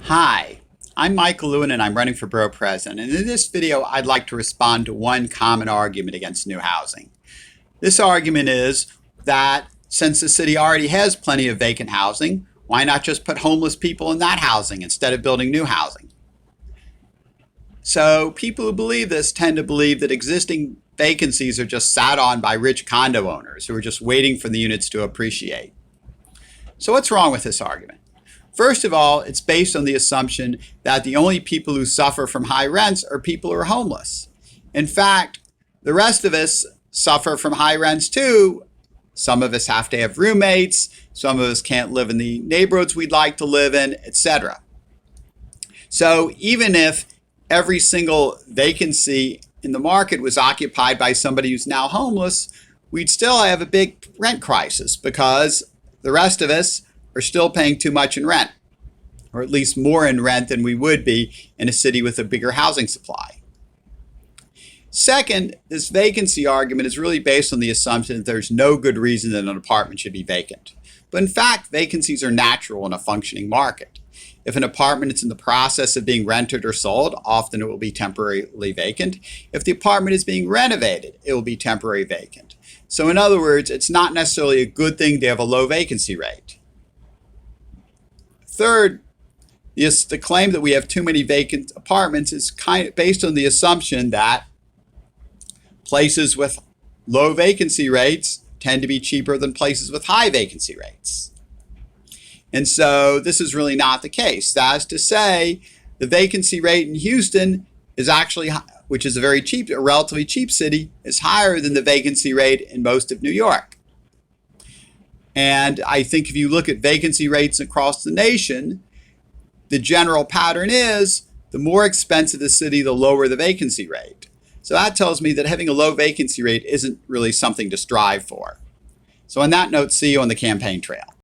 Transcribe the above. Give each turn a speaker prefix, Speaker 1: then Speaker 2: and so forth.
Speaker 1: Hi, I'm Michael Lewin and I'm running for Borough President. And in this video, I'd like to respond to one common argument against new housing. This argument is that since the city already has plenty of vacant housing, why not just put homeless people in that housing instead of building new housing? So people who believe this tend to believe that existing vacancies are just sat on by rich condo owners who are just waiting for the units to appreciate. So what's wrong with this argument? First of all, it's based on the assumption that the only people who suffer from high rents are people who are homeless. In fact, the rest of us suffer from high rents too. Some of us have to have roommates, some of us can't live in the neighborhoods we'd like to live in, etc. So even if every single vacancy in the market was occupied by somebody who's now homeless, we'd still have a big rent crisis because the rest of us are still paying too much in rent, or at least more in rent than we would be in a city with a bigger housing supply. Second, this vacancy argument is really based on the assumption that there's no good reason that an apartment should be vacant. But in fact, vacancies are natural in a functioning market. If an apartment is in the process of being rented or sold, often it will be temporarily vacant. If the apartment is being renovated, it will be temporarily vacant. So in other words, it's not necessarily a good thing to have a low vacancy rate. Third, the claim that we have too many vacant apartments is kind of based on the assumption that places with low vacancy rates tend to be cheaper than places with high vacancy rates. And so this is really not the case. That is to say, the vacancy rate in Houston is actually, which is a relatively cheap city, is higher than the vacancy rate in most of New York. And I think if you look at vacancy rates across the nation, the general pattern is the more expensive the city, the lower the vacancy rate. So that tells me that having a low vacancy rate isn't really something to strive for. So on that note, see you on the campaign trail.